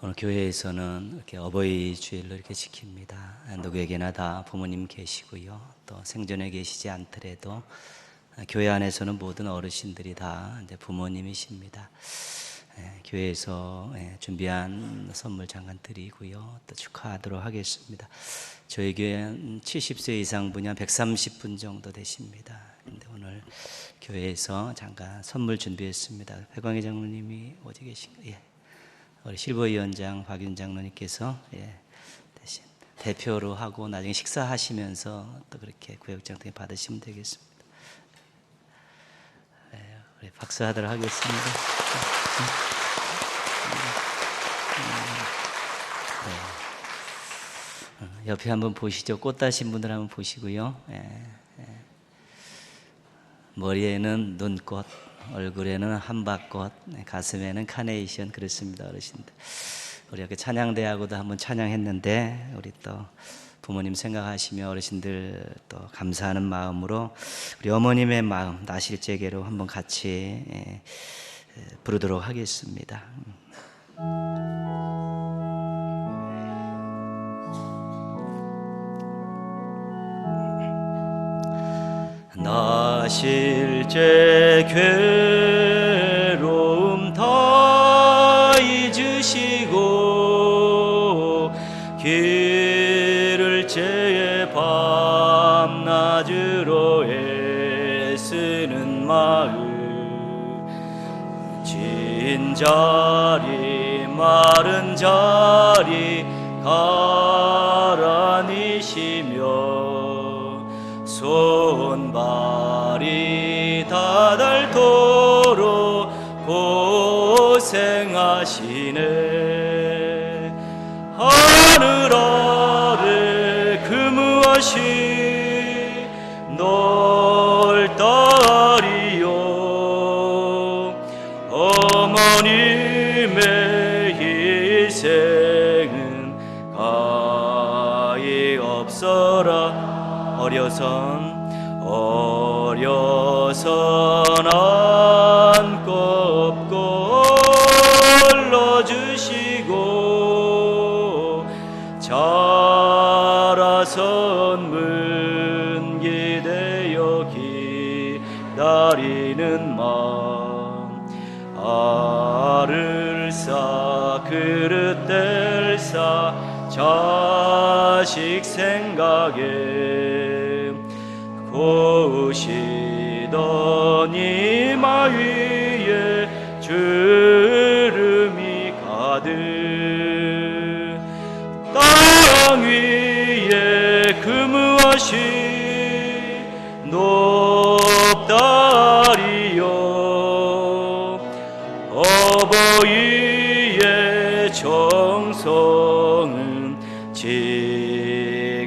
오늘 교회에서는 이렇게 어버이 주일로 이렇게 지킵니다. 누구에게나 다 부모님 계시고요. 또 생전에 계시지 않더라도 교회 안에서는 모든 어르신들이 다 이제 부모님이십니다. 교회에서 준비한 선물 잠깐 드리고요. 또 축하하도록 하겠습니다. 저희 교회는 70세 이상 분이 한 130분 정도 되십니다. 근데 오늘 교회에서 잠깐 선물 준비했습니다. 백광희 장로님이 어디 계신가요? 예. 우리 실버위원장 박윤 장로님께서 대신 대표로 하고 나중에 식사하시면서 또 그렇게 구역장 등에 받으시면 되겠습니다. 우리 박수하도록 하겠습니다. 옆에 한번 보시죠. 꽃 다신 분들 한번 보시고요. 머리에는 눈꽃, 얼굴에는 한박꽃, 가슴에는 카네이션. 그렇습니다, 어르신들. 우리 이렇게 찬양대하고도 한번 찬양했는데 우리 또 부모님 생각하시며 어르신들 또 감사하는 마음으로 우리 어머님의 마음 나실제게로 한번 같이 부르도록 하겠습니다. 나실제 괴로움 다 잊으시고 길을 채에 밤낮으로 애쓰는 마음 진 자리 마른 자리 가라니시며 손발이 다닳도록 고생하시네. 하늘 아래 근무하신 놀다리요 어머님의 희생은 가히 없어라. 어려선 안고 업고 올려주시고 자라선 문기되어 기다리는 마음 알을 싸 그릇 뗄 싸 자식 생각에 고우시더니 마 위에 주름이 가득 땅 위에 근무하신 높다리요 어버이의 정성은 지극하여라.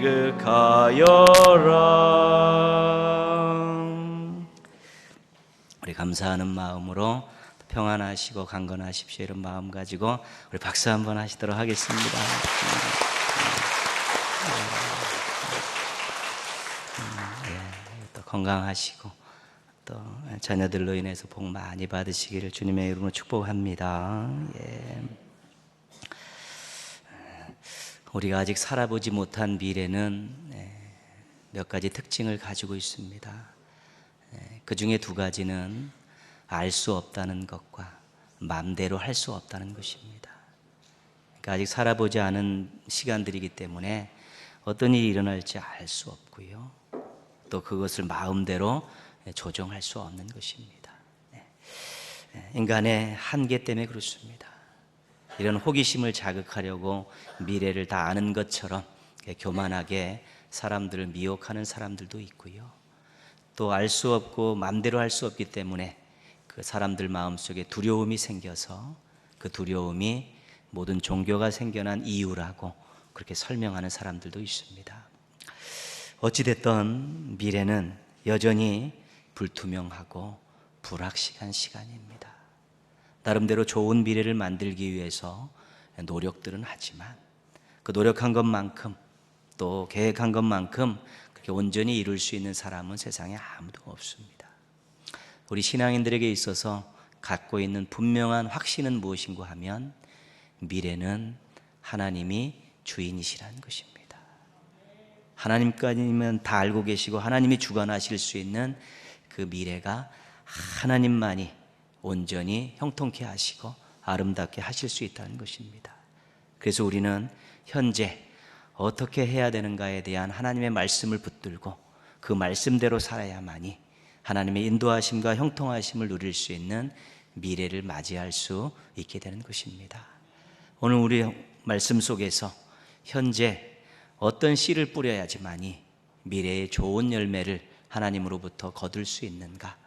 우리 감사하는 마음으로 평안하시고 강건하십시오 이런 마음 가지고 우리 박수 한번 하시도록 하겠습니다. 또 건강하시고 또 자녀들로 인해서 복 많이 받으시기를 주님의 이름으로 축복합니다. 우리가 아직 살아보지 못한 미래는 몇 가지 특징을 가지고 있습니다. 그 중에 두 가지는 알 수 없다는 것과 마음대로 할 수 없다는 것입니다. 그러니까 아직 살아보지 않은 시간들이기 때문에 어떤 일이 일어날지 알 수 없고요. 또 그것을 마음대로 조정할 수 없는 것입니다. 인간의 한계 때문에 그렇습니다. 이런 호기심을 자극하려고 미래를 다 아는 것처럼 교만하게 사람들을 미혹하는 사람들도 있고요. 또 알 수 없고 마음대로 할 수 없기 때문에 그 사람들 마음속에 두려움이 생겨서 그 두려움이 모든 종교가 생겨난 이유라고 그렇게 설명하는 사람들도 있습니다. 어찌됐든 미래는 여전히 불투명하고 불확실한 시간입니다. 나름대로 좋은 미래를 만들기 위해서 노력들은 하지만 그 노력한 것만큼 또 계획한 것만큼 그렇게 온전히 이룰 수 있는 사람은 세상에 아무도 없습니다. 우리 신앙인들에게 있어서 갖고 있는 분명한 확신은 무엇인가 하면 미래는 하나님이 주인이시라는 것입니다. 하나님까지는 다 알고 계시고 하나님이 주관하실 수 있는 그 미래가 하나님만이 온전히 형통케 하시고 아름답게 하실 수 있다는 것입니다. 그래서 우리는 현재 어떻게 해야 되는가에 대한 하나님의 말씀을 붙들고 그 말씀대로 살아야만이 하나님의 인도하심과 형통하심을 누릴 수 있는 미래를 맞이할 수 있게 되는 것입니다. 오늘 우리 말씀 속에서 현재 어떤 씨를 뿌려야지만이 미래의 좋은 열매를 하나님으로부터 거둘 수 있는가,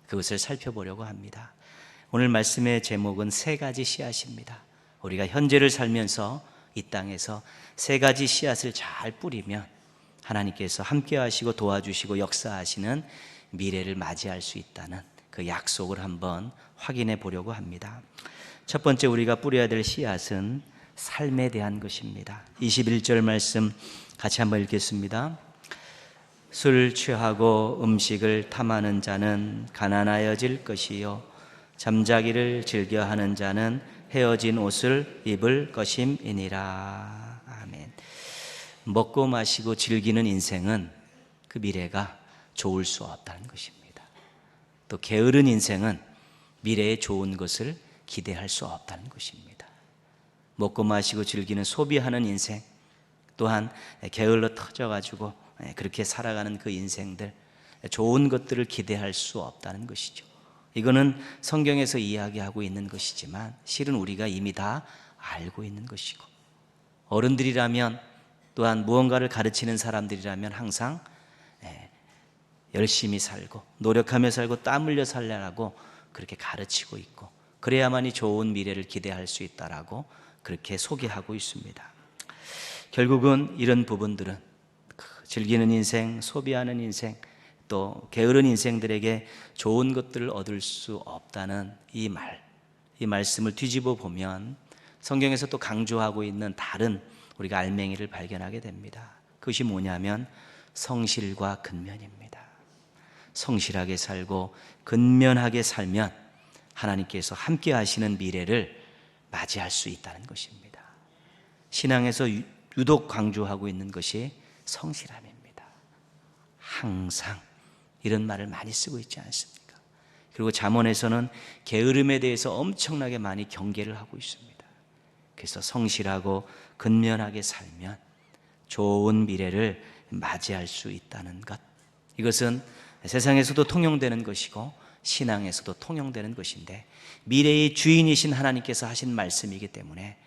그것을 살펴보려고 합니다. 오늘 말씀의 제목은 세 가지 씨앗입니다. 우리가 현재를 살면서 이 땅에서 세 가지 씨앗을 잘 뿌리면 하나님께서 함께 하시고 도와주시고 역사하시는 미래를 맞이할 수 있다는 그 약속을 한번 확인해 보려고 합니다. 첫 번째 우리가 뿌려야 될 씨앗은 삶에 대한 것입니다. 21절 말씀 같이 한번 읽겠습니다. 술 취하고 음식을 탐하는 자는 가난하여질 것이요 잠자기를 즐겨하는 자는 헤어진 옷을 입을 것임이니라. 아멘. 먹고 마시고 즐기는 인생은 그 미래가 좋을 수 없다는 것입니다. 또 게으른 인생은 미래에 좋은 것을 기대할 수 없다는 것입니다. 먹고 마시고 즐기는 소비하는 인생, 또한 게을러 터져가지고 그렇게 살아가는 그 인생들, 좋은 것들을 기대할 수 없다는 것이죠. 이거는 성경에서 이야기하고 있는 것이지만 실은 우리가 이미 다 알고 있는 것이고, 어른들이라면 또한 무언가를 가르치는 사람들이라면 항상 열심히 살고 노력하며 살고 땀 흘려 살라고 그렇게 가르치고 있고, 그래야만이 좋은 미래를 기대할 수 있다라고 그렇게 소개하고 있습니다. 결국은 이런 부분들은 즐기는 인생, 소비하는 인생, 또 게으른 인생들에게 좋은 것들을 얻을 수 없다는 이 말씀을 뒤집어 보면 성경에서 또 강조하고 있는 다른 우리가 알맹이를 발견하게 됩니다. 그것이 뭐냐면 성실과 근면입니다. 성실하게 살고 근면하게 살면 하나님께서 함께 하시는 미래를 맞이할 수 있다는 것입니다. 신앙에서 유독 강조하고 있는 것이 성실함입니다. 항상 이런 말을 많이 쓰고 있지 않습니까? 그리고 잠언에서는 게으름에 대해서 엄청나게 많이 경계를 하고 있습니다. 그래서 성실하고 근면하게 살면 좋은 미래를 맞이할 수 있다는 것, 이것은 세상에서도 통용되는 것이고 신앙에서도 통용되는 것인데 미래의 주인이신 하나님께서 하신 말씀이기 때문에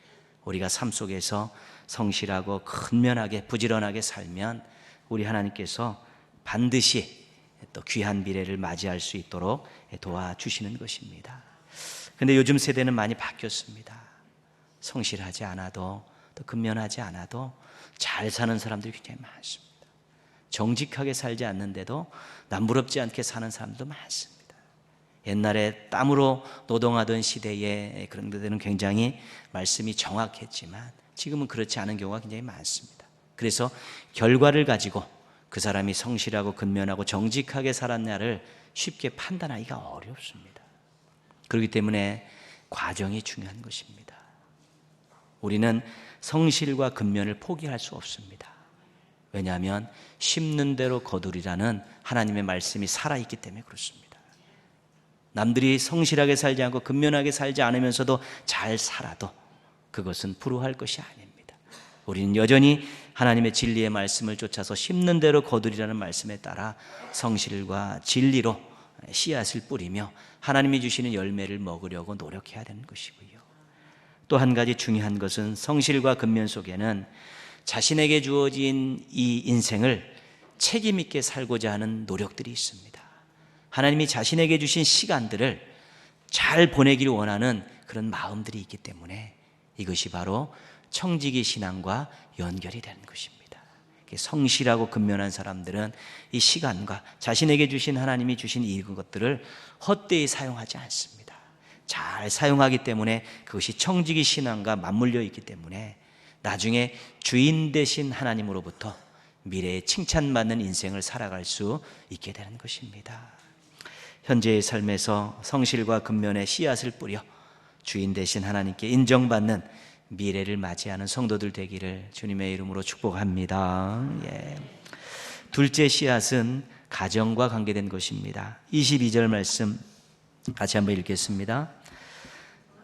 우리가 삶 속에서 성실하고 근면하게 부지런하게 살면 우리 하나님께서 반드시 또 귀한 미래를 맞이할 수 있도록 도와주시는 것입니다. 그런데 요즘 세대는 많이 바뀌었습니다. 성실하지 않아도 또 근면하지 않아도 잘 사는 사람들이 굉장히 많습니다. 정직하게 살지 않는데도 남부럽지 않게 사는 사람도 많습니다. 옛날에 땀으로 노동하던 시대에 그런 데는 굉장히 말씀이 정확했지만 지금은 그렇지 않은 경우가 굉장히 많습니다. 그래서 결과를 가지고 그 사람이 성실하고 근면하고 정직하게 살았냐를 쉽게 판단하기가 어렵습니다. 그렇기 때문에 과정이 중요한 것입니다. 우리는 성실과 근면을 포기할 수 없습니다. 왜냐하면 심는 대로 거두리라는 하나님의 말씀이 살아있기 때문에 그렇습니다. 남들이 성실하게 살지 않고 근면하게 살지 않으면서도 잘 살아도 그것은 불우할 것이 아닙니다. 우리는 여전히 하나님의 진리의 말씀을 쫓아서 심는 대로 거두리라는 말씀에 따라 성실과 진리로 씨앗을 뿌리며 하나님이 주시는 열매를 먹으려고 노력해야 되는 것이고요. 또 한 가지 중요한 것은 성실과 근면 속에는 자신에게 주어진 이 인생을 책임 있게 살고자 하는 노력들이 있습니다. 하나님이 자신에게 주신 시간들을 잘 보내기를 원하는 그런 마음들이 있기 때문에 이것이 바로 청지기 신앙과 연결이 되는 것입니다. 성실하고 근면한 사람들은 이 시간과 자신에게 주신 하나님이 주신 이 것들을 헛되이 사용하지 않습니다. 잘 사용하기 때문에 그것이 청지기 신앙과 맞물려 있기 때문에 나중에 주인 되신 하나님으로부터 미래에 칭찬받는 인생을 살아갈 수 있게 되는 것입니다. 현재의 삶에서 성실과 근면의 씨앗을 뿌려 주인 되신 하나님께 인정받는 미래를 맞이하는 성도들 되기를 주님의 이름으로 축복합니다. 예. 둘째 씨앗은 가정과 관계된 것입니다. 22절 말씀 같이 한번 읽겠습니다.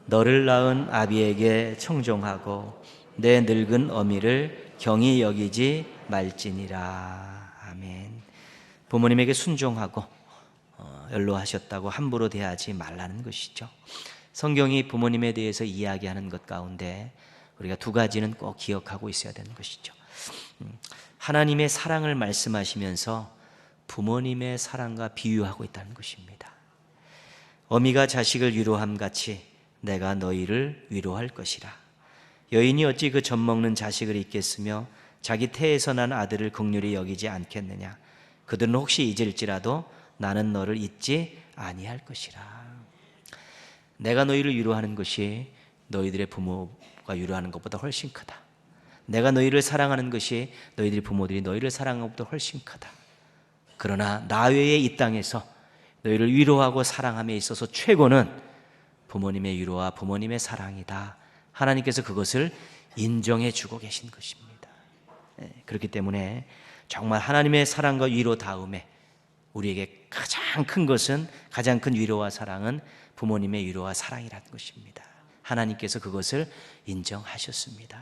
너를 낳은 아비에게 청종하고 내 늙은 어미를 경히 여기지 말지니라. 아멘. 부모님에게 순종하고 연로하셨다고 함부로 대하지 말라는 것이죠. 성경이 부모님에 대해서 이야기하는 것 가운데 우리가 두 가지는 꼭 기억하고 있어야 되는 것이죠. 하나님의 사랑을 말씀하시면서 부모님의 사랑과 비유하고 있다는 것입니다. 어미가 자식을 위로함 같이 내가 너희를 위로할 것이라. 여인이 어찌 그 젖먹는 자식을 잊겠으며 자기 태에서 난 아들을 긍휼히 여기지 않겠느냐. 그들은 혹시 잊을지라도 나는 너를 잊지 아니할 것이라. 내가 너희를 위로하는 것이 너희들의 부모가 위로하는 것보다 훨씬 크다. 내가 너희를 사랑하는 것이 너희들의 부모들이 너희를 사랑하는 것보다 훨씬 크다. 그러나 나 외에 이 땅에서 너희를 위로하고 사랑함에 있어서 최고는 부모님의 위로와 부모님의 사랑이다. 하나님께서 그것을 인정해 주고 계신 것입니다. 그렇기 때문에 정말 하나님의 사랑과 위로 다음에 우리에게 가장 큰 것은, 가장 큰 위로와 사랑은 부모님의 위로와 사랑이라는 것입니다. 하나님께서 그것을 인정하셨습니다.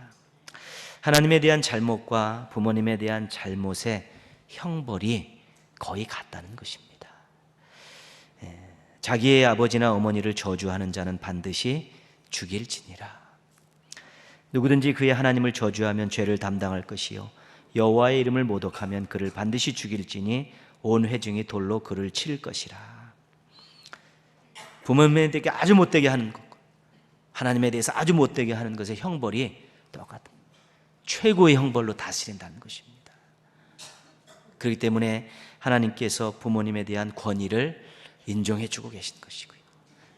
하나님에 대한 잘못과 부모님에 대한 잘못의 형벌이 거의 같다는 것입니다. 자기의 아버지나 어머니를 저주하는 자는 반드시 죽일지니라. 누구든지 그의 하나님을 저주하면 죄를 담당할 것이요 여호와의 이름을 모독하면 그를 반드시 죽일지니 온 회중이 돌로 그를 칠 것이라. 부모님에 대해 아주 못되게 하는 것, 하나님에 대해서 아주 못되게 하는 것의 형벌이 똑같은 최고의 형벌로 다스린다는 것입니다. 그렇기 때문에 하나님께서 부모님에 대한 권위를 인정해 주고 계신 것이고요,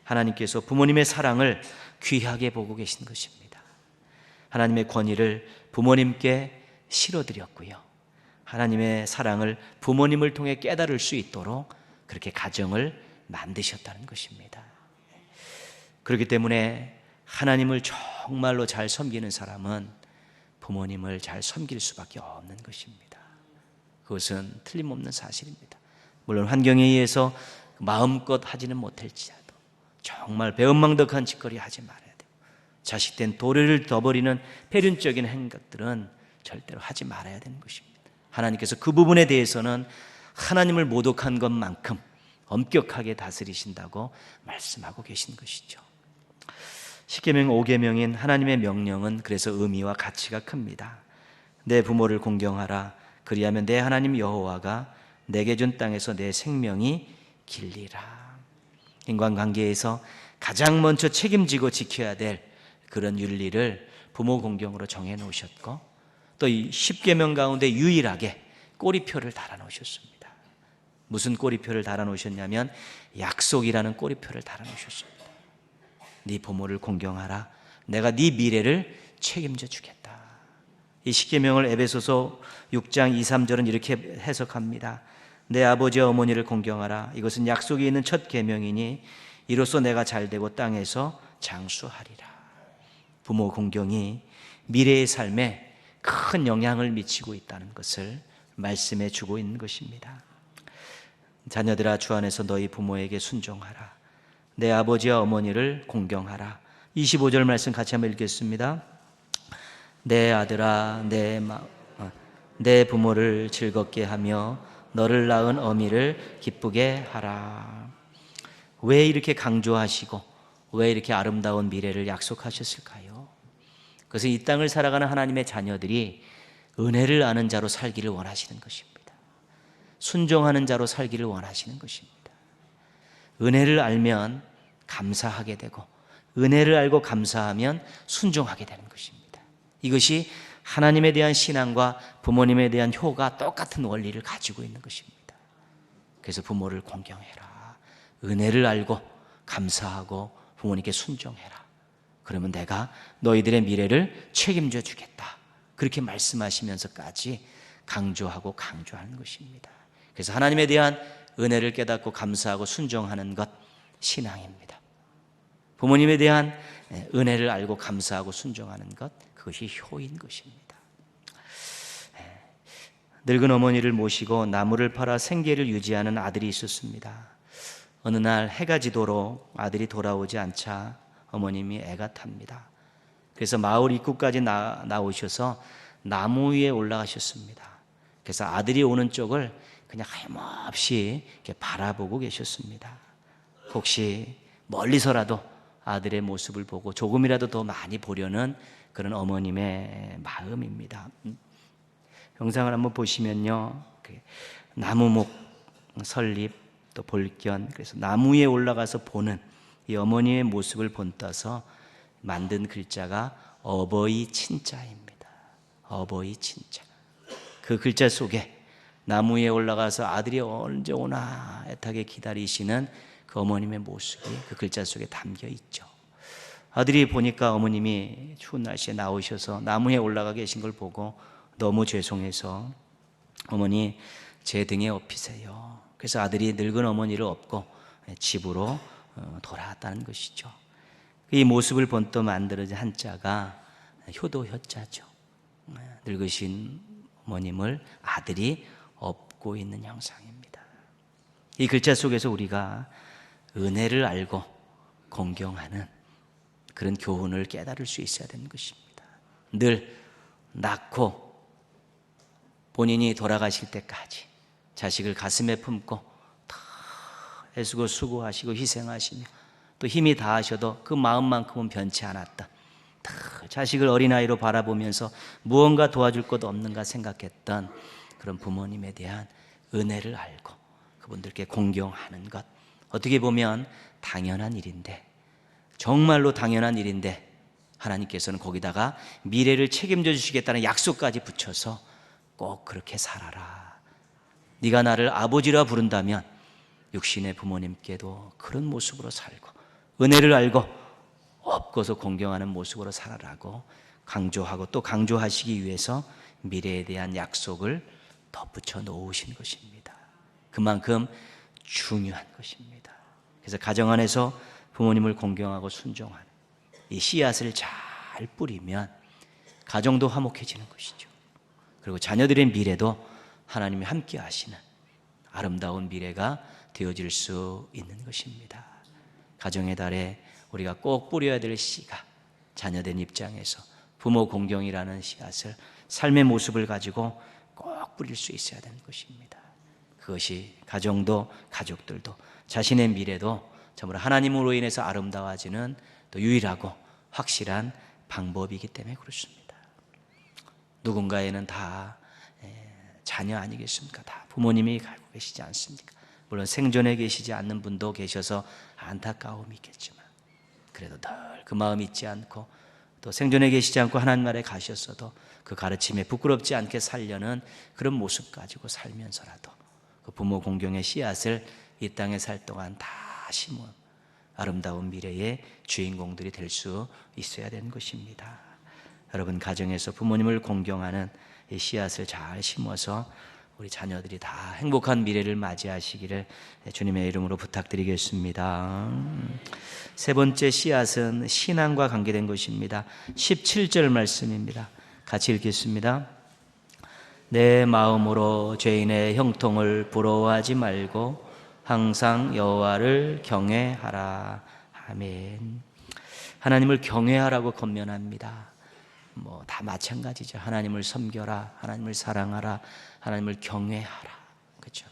하나님께서 부모님의 사랑을 귀하게 보고 계신 것입니다. 하나님의 권위를 부모님께 실어드렸고요, 하나님의 사랑을 부모님을 통해 깨달을 수 있도록 그렇게 가정을 만드셨다는 것입니다. 그렇기 때문에 하나님을 정말로 잘 섬기는 사람은 부모님을 잘 섬길 수밖에 없는 것입니다. 그것은 틀림없는 사실입니다. 물론 환경에 의해서 마음껏 하지는 못할지라도 정말 배은망덕한 짓거리 하지 말아야 돼요. 자식된 도리를 둬버리는 폐륜적인 행각들은 절대로 하지 말아야 되는 것입니다. 하나님께서 그 부분에 대해서는 하나님을 모독한 것만큼 엄격하게 다스리신다고 말씀하고 계신 것이죠. 십계명 5계명인 하나님의 명령은 그래서 의미와 가치가 큽니다. 내 부모를 공경하라. 그리하면 내 하나님 여호와가 내게 준 땅에서 내 생명이 길리라. 인간관계에서 가장 먼저 책임지고 지켜야 될 그런 윤리를 부모 공경으로 정해 놓으셨고, 또 이 십계명 가운데 유일하게 꼬리표를 달아 놓으셨습니다. 무슨 꼬리표를 달아 놓으셨냐면 약속이라는 꼬리표를 달아 놓으셨습니다. 네 부모를 공경하라. 내가 네 미래를 책임져 주겠다. 이 십계명을 에베소서 6장 2, 3절은 이렇게 해석합니다. 내 아버지와 어머니를 공경하라. 이것은 약속이 있는 첫 계명이니 이로써 내가 잘되고 땅에서 장수하리라. 부모 공경이 미래의 삶에 큰 영향을 미치고 있다는 것을 말씀해 주고 있는 것입니다. 자녀들아, 주 안에서 너희 부모에게 순종하라. 내 아버지와 어머니를 공경하라. 25절 말씀 같이 한번 읽겠습니다. 내 아들아, 내 부모를 즐겁게 하며 너를 낳은 어미를 기쁘게 하라. 왜 이렇게 강조하시고 왜 이렇게 아름다운 미래를 약속하셨을까요? 그래서 이 땅을 살아가는 하나님의 자녀들이 은혜를 아는 자로 살기를 원하시는 것입니다. 순종하는 자로 살기를 원하시는 것입니다. 은혜를 알면 감사하게 되고, 은혜를 알고 감사하면 순종하게 되는 것입니다. 이것이 하나님에 대한 신앙과 부모님에 대한 효가 똑같은 원리를 가지고 있는 것입니다. 그래서 부모를 공경해라. 은혜를 알고 감사하고 부모님께 순종해라. 그러면 내가 너희들의 미래를 책임져 주겠다. 그렇게 말씀하시면서까지 강조하고 강조하는 것입니다. 그래서 하나님에 대한 은혜를 깨닫고 감사하고 순종하는 것, 신앙입니다. 부모님에 대한 은혜를 알고 감사하고 순종하는 것, 그것이 효인 것입니다. 늙은 어머니를 모시고 나무를 팔아 생계를 유지하는 아들이 있었습니다. 어느 날 해가 지도록 아들이 돌아오지 않자 어머님이 애가 탑니다. 그래서 마을 입구까지 나오셔서 나무 위에 올라가셨습니다. 그래서 아들이 오는 쪽을 그냥 하염없이 이렇게 바라보고 계셨습니다. 혹시 멀리서라도 아들의 모습을 보고 조금이라도 더 많이 보려는 그런 어머님의 마음입니다. 영상을 한번 보시면요, 나무목, 설립, 또 볼견, 그래서 나무 위에 올라가서 보는 이 어머니의 모습을 본따서 만든 글자가 어버이 친자입니다. 어버이 친자. 그 글자 속에 나무 위에 올라가서 아들이 언제 오나 애타게 기다리시는 그 어머님의 모습이 그 글자 속에 담겨 있죠. 아들이 보니까 어머님이 추운 날씨에 나오셔서 나무에 올라가 계신 걸 보고 너무 죄송해서 어머니 제 등에 업히세요. 그래서 아들이 늙은 어머니를 업고 집으로 돌아왔다는 것이죠. 이 모습을 본떠 만들어진 한자가 효도 효자죠. 늙으신 어머님을 아들이 업고 있는 형상입니다. 이 글자 속에서 우리가 은혜를 알고 공경하는 그런 교훈을 깨달을 수 있어야 되는 것입니다. 늘 낳고 본인이 돌아가실 때까지 자식을 가슴에 품고 다 애쓰고 수고하시고 희생하시며 또 힘이 다하셔도 그 마음만큼은 변치 않았다. 다 자식을 어린아이로 바라보면서 무언가 도와줄 것 없는가 생각했던 그런 부모님에 대한 은혜를 알고 그분들께 공경하는 것, 어떻게 보면 당연한 일인데, 정말로 당연한 일인데 하나님께서는 거기다가 미래를 책임져 주시겠다는 약속까지 붙여서 꼭 그렇게 살아라. 네가 나를 아버지라 부른다면 육신의 부모님께도 그런 모습으로 살고 은혜를 알고 업고서 공경하는 모습으로 살아라고 강조하고 또 강조하시기 위해서 미래에 대한 약속을 덧붙여 놓으신 것입니다. 그만큼 중요한 것입니다. 그래서 가정 안에서 부모님을 공경하고 순종하는 이 씨앗을 잘 뿌리면 가정도 화목해지는 것이죠. 그리고 자녀들의 미래도 하나님이 함께 하시는 아름다운 미래가 되어질 수 있는 것입니다. 가정의 달에 우리가 꼭 뿌려야 될 씨가 자녀된 입장에서 부모 공경이라는 씨앗을 삶의 모습을 가지고 꼭 뿌릴 수 있어야 되는 것입니다. 그것이 가정도 가족들도 자신의 미래도 정말 하나님으로 인해서 아름다워지는 또 유일하고 확실한 방법이기 때문에 그렇습니다. 누군가에는 다 자녀 아니겠습니까? 다 부모님이 갖고 계시지 않습니까? 물론 생존에 계시지 않는 분도 계셔서 안타까움이 있겠지만 그래도 늘 그 마음 잊지 않고 또 생존에 계시지 않고 하나님 나라에 가셨어도 그 가르침에 부끄럽지 않게 살려는 그런 모습 가지고 살면서라도 그 부모 공경의 씨앗을 이 땅에 살 동안 다 심은 아름다운 미래의 주인공들이 될 수 있어야 되는 것입니다. 여러분 가정에서 부모님을 공경하는 이 씨앗을 잘 심어서 우리 자녀들이 다 행복한 미래를 맞이하시기를 주님의 이름으로 부탁드리겠습니다. 세 번째 씨앗은 신앙과 관계된 것입니다. 17절 말씀입니다. 같이 읽겠습니다. 내 마음으로 죄인의 형통을 부러워하지 말고 항상 여호와를 경외하라. 아멘. 하나님을 경외하라고 권면합니다. 다 마찬가지죠. 하나님을 섬겨라, 하나님을 사랑하라, 하나님을 경외하라. 그렇죠?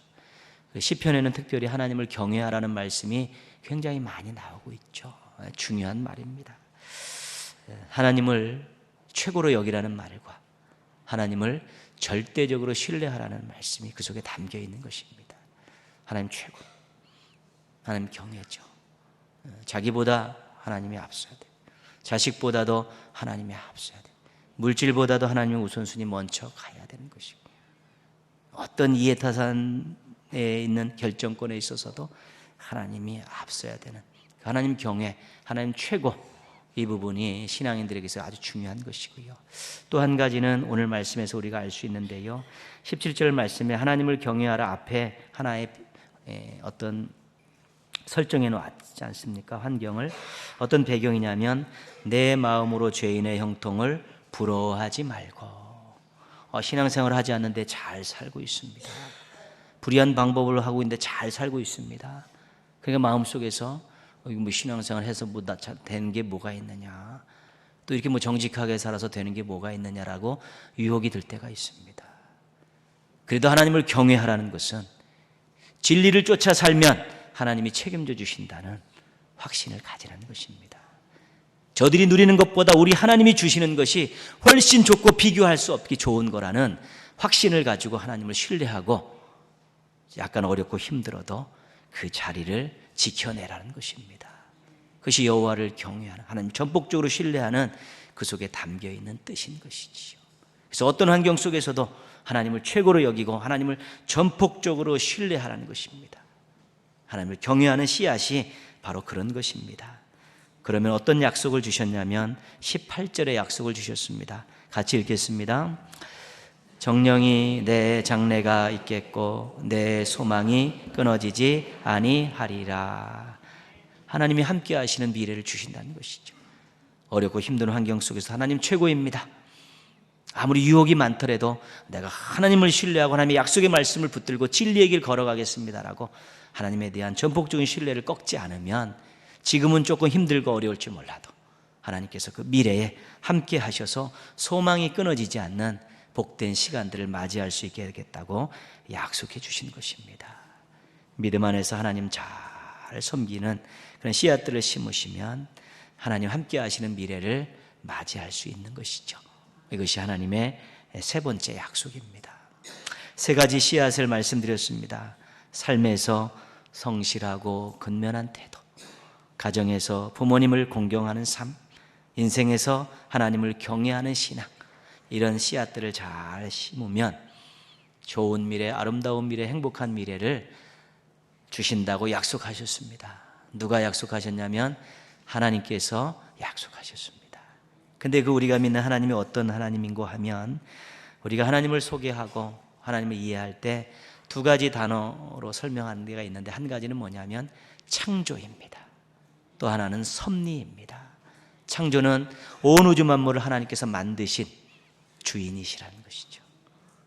시편에는 특별히 하나님을 경외하라는 말씀이 굉장히 많이 나오고 있죠. 중요한 말입니다. 하나님을 최고로 여기라는 말과 하나님을 절대적으로 신뢰하라는 말씀이 그 속에 담겨 있는 것입니다. 하나님 최고, 하나님 경외죠. 자기보다 하나님이 앞서야 돼요. 자식보다도 하나님이 앞서야 돼요. 물질보다도 하나님의 우선순위 먼저 가야 되는 것이고, 어떤 이해타산에 있는 결정권에 있어서도 하나님이 앞서야 되는 하나님 경외, 하나님 최고, 이 부분이 신앙인들에게서 아주 중요한 것이고요. 또 한 가지는 오늘 말씀에서 우리가 알 수 있는데요, 17절 말씀에 하나님을 경외하라 앞에 하나의 어떤 설정해 놓았지 않습니까? 환경을. 어떤 배경이냐면 내 마음으로 죄인의 형통을 부러워하지 말고, 신앙생활을 하지 않는데 잘 살고 있습니다. 불의한 방법을 하고 있는데 잘 살고 있습니다. 그러니까 마음속에서 뭐 신앙생활 해서 뭐 되는 게 뭐가 있느냐, 또 이렇게 뭐 정직하게 살아서 되는 게 뭐가 있느냐라고 유혹이 들 때가 있습니다. 그래도 하나님을 경외하라는 것은 진리를 쫓아 살면 하나님이 책임져 주신다는 확신을 가지라는 것입니다. 저들이 누리는 것보다 우리 하나님이 주시는 것이 훨씬 좋고 비교할 수 없기 좋은 거라는 확신을 가지고 하나님을 신뢰하고 약간 어렵고 힘들어도 그 자리를 지켜내라는 것입니다. 그것이 여호와를 경외하는, 하나님 전폭적으로 신뢰하는 그 속에 담겨있는 뜻인 것이지요. 그래서 어떤 환경 속에서도 하나님을 최고로 여기고 하나님을 전폭적으로 신뢰하라는 것입니다. 하나님을 경외하는 씨앗이 바로 그런 것입니다. 그러면 어떤 약속을 주셨냐면 18절에 약속을 주셨습니다. 같이 읽겠습니다. 정령이 내 장래가 있겠고 내 소망이 끊어지지 아니하리라. 하나님이 함께 하시는 미래를 주신다는 것이죠. 어렵고 힘든 환경 속에서 하나님 최고입니다. 아무리 유혹이 많더라도 내가 하나님을 신뢰하고 하나님의 약속의 말씀을 붙들고 진리의 길 걸어가겠습니다라고 하나님에 대한 전폭적인 신뢰를 꺾지 않으면 지금은 조금 힘들고 어려울지 몰라도 하나님께서 그 미래에 함께 하셔서 소망이 끊어지지 않는 복된 시간들을 맞이할 수 있게 하겠다고 약속해 주신 것입니다. 믿음 안에서 하나님 잘 섬기는 그런 씨앗들을 심으시면 하나님 함께 하시는 미래를 맞이할 수 있는 것이죠. 이것이 하나님의 세 번째 약속입니다. 세 가지 씨앗을 말씀드렸습니다. 삶에서 성실하고 근면한 태도, 가정에서 부모님을 공경하는 삶, 인생에서 하나님을 경외하는 신앙, 이런 씨앗들을 잘 심으면 좋은 미래, 아름다운 미래, 행복한 미래를 주신다고 약속하셨습니다. 누가 약속하셨냐면 하나님께서 약속하셨습니다. 근데 그 우리가 믿는 하나님이 어떤 하나님인고 하면 우리가 하나님을 소개하고 하나님을 이해할 때 두 가지 단어로 설명하는 데가 있는데 한 가지는 뭐냐면 창조입니다. 또 하나는 섭리입니다. 창조는 온 우주 만물을 하나님께서 만드신 주인이시라는 것이죠.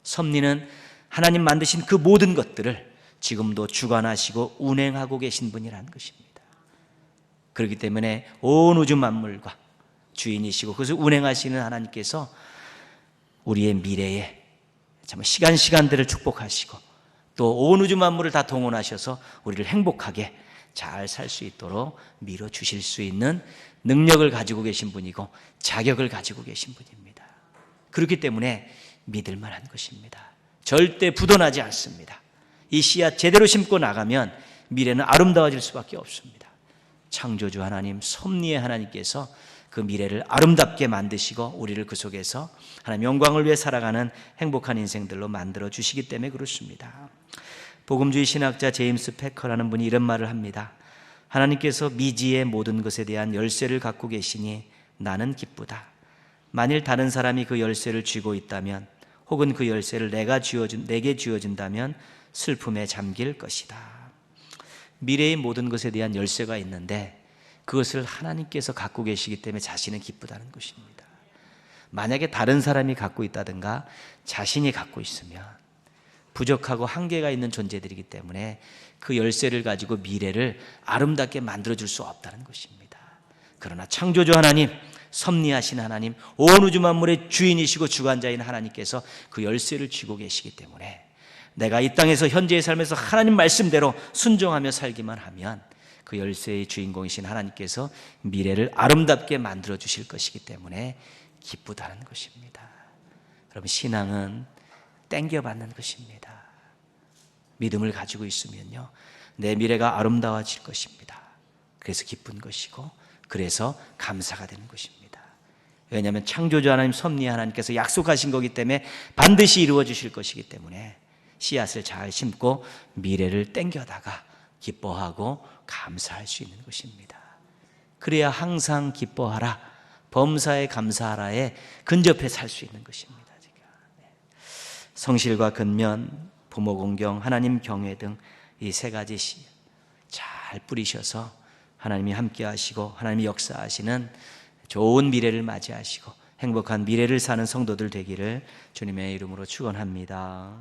섭리는 하나님 만드신 그 모든 것들을 지금도 주관하시고 운행하고 계신 분이라는 것입니다. 그렇기 때문에 온 우주 만물과 주인이시고 그것을 운행하시는 하나님께서 우리의 미래에 참 시간들을 축복하시고 또 온 우주 만물을 다 동원하셔서 우리를 행복하게 잘 살 수 있도록 밀어주실 수 있는 능력을 가지고 계신 분이고 자격을 가지고 계신 분입니다. 그렇기 때문에 믿을 만한 것입니다. 절대 부도나지 않습니다. 이 씨앗 제대로 심고 나가면 미래는 아름다워질 수밖에 없습니다. 창조주 하나님, 섭리의 하나님께서 그 미래를 아름답게 만드시고 우리를 그 속에서 하나님 영광을 위해 살아가는 행복한 인생들로 만들어 주시기 때문에 그렇습니다. 복음주의 신학자 제임스 패커라는 분이 이런 말을 합니다. 하나님께서 미지의 모든 것에 대한 열쇠를 갖고 계시니 나는 기쁘다. 만일 다른 사람이 그 열쇠를 쥐고 있다면 혹은 그 열쇠를 내게 쥐어준다면 슬픔에 잠길 것이다. 미래의 모든 것에 대한 열쇠가 있는데 그것을 하나님께서 갖고 계시기 때문에 자신은 기쁘다는 것입니다. 만약에 다른 사람이 갖고 있다든가 자신이 갖고 있으면 부족하고 한계가 있는 존재들이기 때문에 그 열쇠를 가지고 미래를 아름답게 만들어줄 수 없다는 것입니다. 그러나 창조주 하나님, 섭리하신 하나님, 온 우주 만물의 주인이시고 주관자인 하나님께서 그 열쇠를 쥐고 계시기 때문에 내가 이 땅에서 현재의 삶에서 하나님 말씀대로 순종하며 살기만 하면 그 열쇠의 주인공이신 하나님께서 미래를 아름답게 만들어 주실 것이기 때문에 기쁘다는 것입니다. 여러분, 신앙은 땡겨받는 것입니다. 믿음을 가지고 있으면요, 내 미래가 아름다워질 것입니다. 그래서 기쁜 것이고 그래서 감사가 되는 것입니다. 왜냐하면 창조주 하나님, 섭리 하나님께서 약속하신 거기 때문에 반드시 이루어 주실 것이기 때문에 씨앗을 잘 심고 미래를 땡겨다가 기뻐하고 감사할 수 있는 것입니다. 그래야 항상 기뻐하라, 범사에 감사하라에 근접해 살 수 있는 것입니다. 성실과 근면, 부모 공경, 하나님 경외 등 이 세 가지 잘 잘 뿌리셔서 하나님이 함께 하시고 하나님이 역사하시는 좋은 미래를 맞이하시고 행복한 미래를 사는 성도들 되기를 주님의 이름으로 축원합니다.